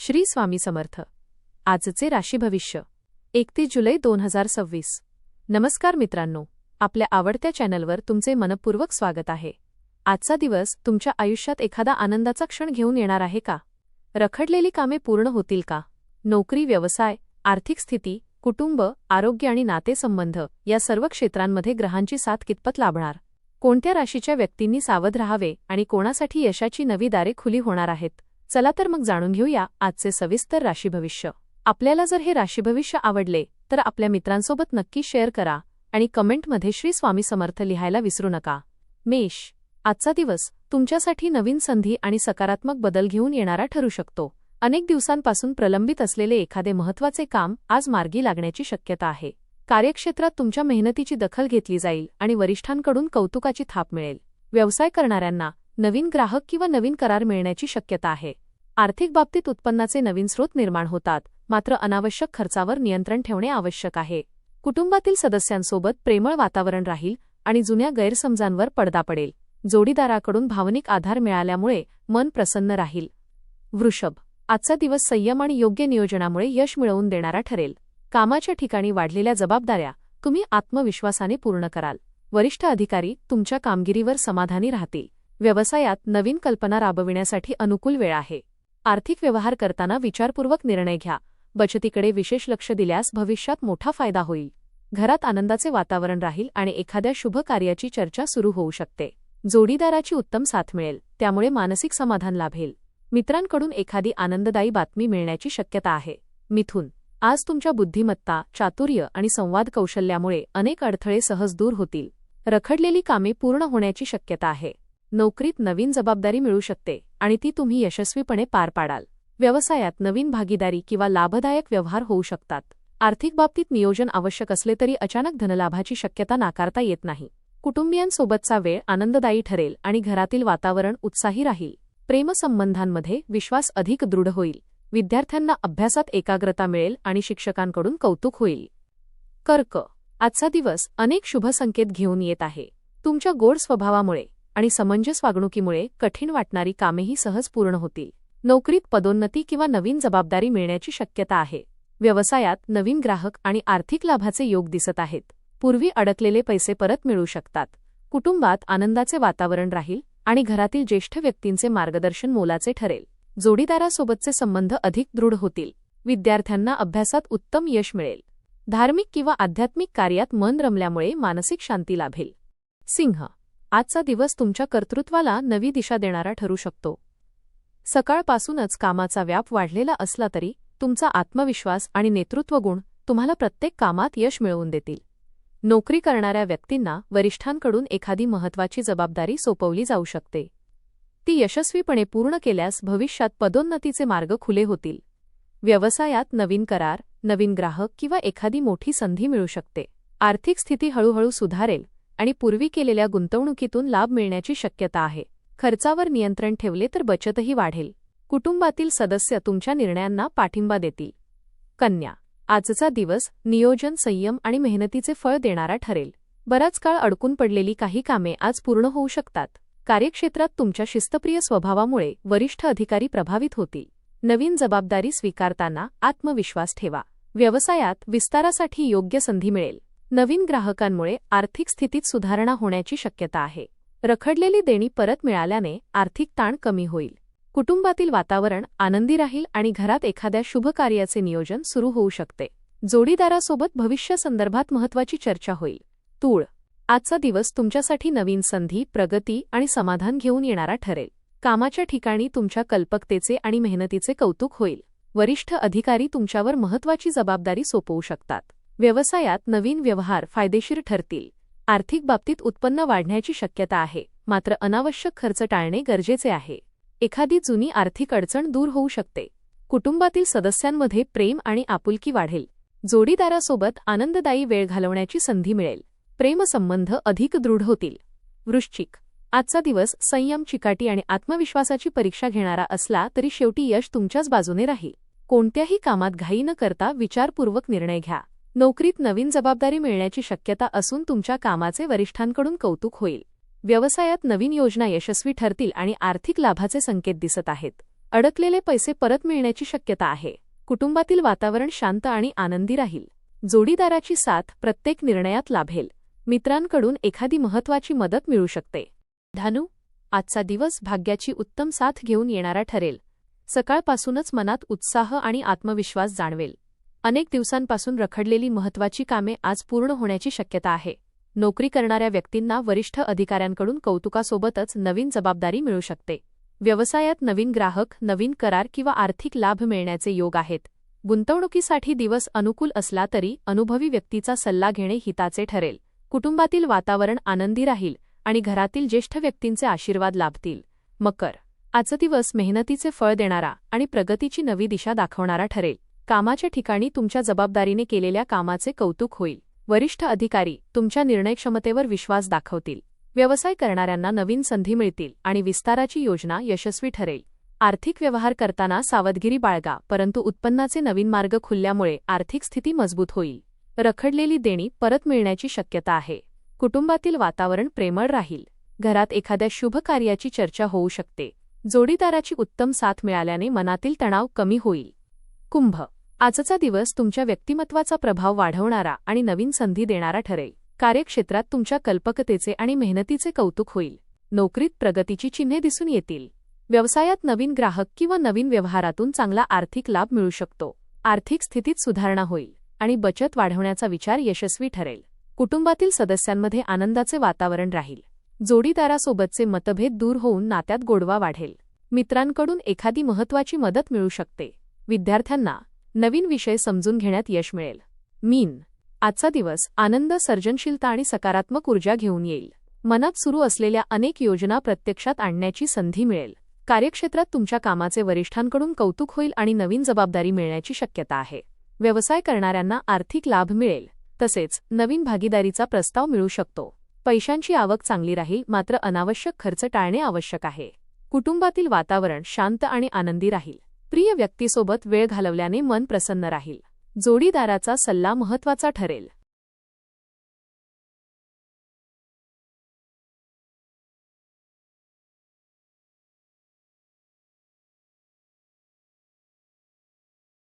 श्री स्वामी समर्थ. आजचे राशी भविष्य 31 जुलै 2026. नमस्कार मित्रांनो, आपल्या आवडत्या चॅनलवर तुमचे मनपूर्वक स्वागत आहे. आजचा दिवस तुमच्या आयुष्यात एखादा आनंदाचा क्षण घेऊन येणार आहे का? रखडलेली कामे पूर्ण होतील का? नोकरी, व्यवसाय, आर्थिक स्थिती, कुटुंब, आरोग्य आणि नातेसंबंध या सर्व क्षेत्रांमध्ये ग्रहांची साथ कितपत लाभणार? कोणत्या राशीच्या व्यक्तींनी सावध राहावे आणि कोणासाठी यशाची नवी दारे खुली होणार आहेत? चला तर मग जाणून घेऊया आजचे सविस्तर राशी भविष्य. आपल्याला जर हे राशी भविष्य आवडले तर आपल्या मित्रांसोबत नक्की शेअर करा आणि कमेंटमध्ये श्री स्वामी समर्थ लिहायला विसरू नका. मेष. आजचा दिवस तुमच्यासाठी नवीन संधी आणि सकारात्मक बदल घेऊन येणारा ठरू शकतो. अनेक दिवसांपासून प्रलंबित असलेले एखादे महत्त्वाचे काम आज मार्गी लागण्याची शक्यता आहे. कार्यक्षेत्रात तुमच्या मेहनतीची दखल घेतली जाईल आणि वरिष्ठांकडून कौतुकाची थाप मिळेल. व्यवसाय करणाऱ्यांना नवीन ग्राहक किंवा नवीन करार मिळण्याची शक्यता आहे. आर्थिक बाबतीत उत्पन्नाचे नवीन स्रोत निर्माण होतात, मात्र अनावश्यक खर्चावर नियंत्रण ठेवणे आवश्यक आहे. कुटुंबातील सदस्यांसोबत प्रेमळ वातावरण राहील आणि जुन्या गैरसमजांवर पडदा पडेल. जोडीदाराकडून भावनिक आधार मिळाल्यामुळे मन प्रसन्न राहील. वृषभ. आजचा दिवस संयम आणि योग्य नियोजनामुळे यश मिळवून देणारा ठरेल. कामाच्या ठिकाणी वाढलेल्या जबाबदाऱ्या तुम्ही आत्मविश्वासाने पूर्ण कराल. वरिष्ठ अधिकारी तुमच्या कामगिरीवर समाधानी राहतील. व्यवसायात नवीन कल्पना राबविण्यासाठी अनुकूल वेळ आहे. आर्थिक व्यवहार करताना विचारपूर्वक निर्णय घ्या. बचतीकडे विशेष लक्ष दिल्यास भविष्यात मोठा फायदा होईल. घरात आनंदाचे वातावरण राहील आणि एखाद्या शुभ कार्याची चर्चा सुरू होऊ शकते. जोडीदाराची उत्तम साथ मिळेल, त्यामुळे मानसिक समाधान लाभेल. मित्रांकडून एखादी आनंददायी बातमी मिळण्याची शक्यता आहे. मिथुन. आज तुमच्या बुद्धिमत्ता, चातुर्य आणि संवाद कौशल्यामुळे अनेक अडथळे सहज दूर होतील. रखडलेली कामे पूर्ण होण्याची शक्यता आहे. नोकरीत नवीन जबाबदारी मिळू शकते आणि ती तुम्ही यशस्वीपणे पार पाडाल. व्यवसायात नवीन भागीदारी किंवा लाभदायक व्यवहार होऊ शकतात. आर्थिक बाबतीत नियोजन आवश्यक असले तरी अचानक धनलाभाची शक्यता नाकारता येत नाही. कुटुंबियांसोबतचा वेळ आनंददायी ठरेल आणि घरातील वातावरण उत्साही राहील. प्रेमसंबंधांमध्ये विश्वास अधिक दृढ होईल. विद्यार्थ्यांना अभ्यासात एकाग्रता मिळेल आणि शिक्षकांकडून कौतुक होईल. कर्क. आजचा दिवस अनेक शुभ संकेत घेऊन येत आहे. तुमच्या गोड स्वभावामुळे आणि समंजस वागणुकीमुळे कठीण वाटणारी कामेही सहज पूर्ण होतील. नोकरीत पदोन्नती किंवा नवीन जबाबदारी मिळण्याची शक्यता आहे. व्यवसायात नवीन ग्राहक आणि आर्थिक लाभाचे योग दिसत आहेत. पूर्वी अडकलेले पैसे परत मिळू शकतात. कुटुंबात आनंदाचे वातावरण राहील आणि घरातील ज्येष्ठ व्यक्तींचे मार्गदर्शन मोलाचे ठरेल. जोडीदारासोबतचे संबंध अधिक दृढ होतील. विद्यार्थ्यांना अभ्यासात उत्तम यश मिळेल. धार्मिक किंवा आध्यात्मिक कार्यात मन रमल्यामुळे मानसिक शांती लाभेल. सिंह. आजचा दिवस तुमच्या कर्तृत्वाला नवी दिशा देणारा ठरू शकतो. सकाळपासूनच कामाचा व्याप वाढलेला असला तरी तुमचा आत्मविश्वास आणि नेतृत्वगुण तुम्हाला प्रत्येक कामात यश मिळवून देतील. नोकरी करणाऱ्या व्यक्तींना वरिष्ठांकडून एखादी महत्त्वाची जबाबदारी सोपवली जाऊ शकते. ती यशस्वीपणे पूर्ण केल्यास भविष्यात पदोन्नतीचे मार्ग खुले होतील. व्यवसायात नवीन करार, नवीन ग्राहक किंवा एखादी मोठी संधी मिळू शकते. आर्थिक स्थिती हळूहळू सुधारेल आणि पूर्वी केलेल्या गुंतवणुकीतून लाभ मिळण्याची शक्यता आहे. खर्चावर नियंत्रण ठेवले तर बचतही वाढेल. कुटुंबातील सदस्य तुमच्या निर्णयांना पाठिंबा देतील. कन्या. आजचा दिवस नियोजन, संयम आणि मेहनतीचे फळ देणारा ठरेल. बराच काळ अडकून पडलेली काही कामे आज पूर्ण होऊ शकतात. कार्यक्षेत्रात तुमच्या शिस्तप्रिय स्वभावामुळे वरिष्ठ अधिकारी प्रभावित होतील. नवीन जबाबदारी स्वीकारताना आत्मविश्वास ठेवा. व्यवसायात विस्तारासाठी योग्य संधी मिळेल. नवीन ग्राहकांमुळे आर्थिक स्थितीत सुधारणा होण्याची शक्यता आहे. रखडलेली देणी परत मिळाल्याने आर्थिक ताण कमी होईल. कुटुंबातील वातावरण आनंदी राहील आणि घरात एखाद्या शुभ कार्याचे नियोजन सुरू होऊ शकते. जोडीदारासोबत भविष्यासंदर्भात महत्त्वाची चर्चा होईल. तूळ. आजचा दिवस तुमच्यासाठी नवीन संधी, प्रगती आणि समाधान घेऊन येणारा ठरेल. कामाच्या ठिकाणी तुमच्या कल्पकतेचे आणि मेहनतीचे कौतुक होईल. वरिष्ठ अधिकारी तुमच्यावर महत्त्वाची जबाबदारी सोपवू शकतात. व्यवसायात नवीन व्यवहार फायदेशीर ठरतील. आर्थिक बाबतीत उत्पन्न वाढण्याची शक्यता आहे, मात्र अनावश्यक खर्च टाळणे गरजेचे आहे. एखादी जुनी आर्थिक अडचण दूर होऊ शकते. कुटुंबातील सदस्यांमध्ये प्रेम आणि आपुलकी वाढेल. जोडीदारासोबत आनंददायी वेळ घालवण्याची संधी मिळेल. प्रेमसंबंध अधिक दृढ होतील. वृश्चिक. आजचा दिवस संयम, चिकाटी आणि आत्मविश्वासाची परीक्षा घेणारा असला तरी शेवटी यश तुमच्याच बाजूने राहील. कोणत्याही कामात घाई न करता विचारपूर्वक निर्णय घ्या. नोकरीत नवीन जबाबदारी मिळण्याची शक्यता असून तुमच्या कामाचे वरिष्ठांकडून कौतुक होईल. व्यवसायात नवीन योजना यशस्वी ठरतील आणि आर्थिक लाभाचे संकेत दिसत आहेत. अडकलेले पैसे परत मिळण्याची शक्यता आहे. कुटुंबातील वातावरण शांत आणि आनंदी राहील. जोडीदाराची साथ प्रत्येक निर्णयात लाभेल. मित्रांकडून एखादी महत्त्वाची मदत मिळू शकते. धनु, आजचा दिवस भाग्याची उत्तम साथ घेऊन येणारा ठरेल. सकाळपासूनच मनात उत्साह आणि आत्मविश्वास जाणवेल. अनेक दिवसांपासून रखडलेली महत्त्वाची कामे आज पूर्ण होण्याची शक्यता आहे. नोकरी करणाऱ्या व्यक्तींना वरिष्ठ अधिकाऱ्यांकडून कौतुकासोबतच नवीन जबाबदारी मिळू शकते. व्यवसायात नवीन ग्राहक, नवीन करार किंवा आर्थिक लाभ मिळण्याचे योग आहेत. गुंतवणुकीसाठी दिवस अनुकूल असला तरी अनुभवी व्यक्तीचा सल्ला घेणे हिताचे ठरेल. कुटुंबातील वातावरण आनंदी राहील आणि घरातील ज्येष्ठ व्यक्तींचे आशीर्वाद लाभतील. मकर, आजचा दिवस मेहनतीचे फळ देणारा आणि प्रगतीची नवी दिशा दाखवणारा ठरेल. कामाच्या ठिकाणी तुमच्या जबाबदारीने केलेल्या कामाचे कौतुक होईल. वरिष्ठ अधिकारी तुमच्या निर्णयक्षमतेवर विश्वास दाखवतील. व्यवसाय करणाऱ्यांना नवीन संधी मिळतील आणि विस्ताराची योजना यशस्वी ठरेल. आर्थिक व्यवहार करताना सावधगिरी बाळगा, परंतु उत्पन्नाचे नवीन मार्ग खुलल्यामुळे आर्थिक स्थिती मजबूत होईल. रखडलेली देणी परत मिळण्याची शक्यता आहे. कुटुंबातील वातावरण प्रेमळ राहील. घरात एखाद्या शुभ कार्याची चर्चा होऊ शकते. जोडीदाराची उत्तम साथ मिळाल्याने मनातील तणाव कमी होईल. कुंभ, आजचा दिवस तुमच्या व्यक्तिमत्वाचा प्रभाव वाढवणारा आणि नवीन संधी देणारा ठरेल. कार्यक्षेत्रात तुमच्या कल्पकतेचे आणि मेहनतीचे कौतुक होईल. नोकरीत प्रगतीची चिन्हे दिसून येतील. व्यवसायात नवीन ग्राहक किंवा नवीन व्यवहारातून चांगला आर्थिक लाभ मिळू शकतो. आर्थिक स्थितीत सुधारणा होईल आणि बचत वाढवण्याचा विचार यशस्वी ठरेल. कुटुंबातील सदस्यांमध्ये आनंदाचे वातावरण राहील. जोडीदारासोबतचे मतभेद दूर होऊन नात्यात गोडवा वाढेल. मित्रांकडून एखादी महत्त्वाची मदत मिळू शकते. विद्यार्थ्यांना नवीन विषय समजून घेण्यात यश मिळेल. मीन, आजचा दिवस आनंद, सर्जनशीलता आणि सकारात्मक ऊर्जा घेऊन येईल. मनात सुरू असलेल्या अनेक योजना प्रत्यक्षात आणण्याची संधी मिळेल. कार्यक्षेत्रात तुमच्या कामाचे वरिष्ठांकडून कौतुक होईल आणि नवीन जबाबदारी मिळण्याची शक्यता आहे. व्यवसाय करणाऱ्यांना आर्थिक लाभ मिळेल. तसेच नवीन भागीदारीचा प्रस्ताव मिळू शकतो. पैशांची आवक चांगली राहील, मात्र अनावश्यक खर्च टाळणे आवश्यक आहे. कुटुंबातील वातावरण शांत आणि आनंदी राहील. प्रिय व्यक्तीसोबत वेळ घालवल्याने मन प्रसन्न राहील. जोडीदाराचा सल्ला महत्त्वाचा ठरेल.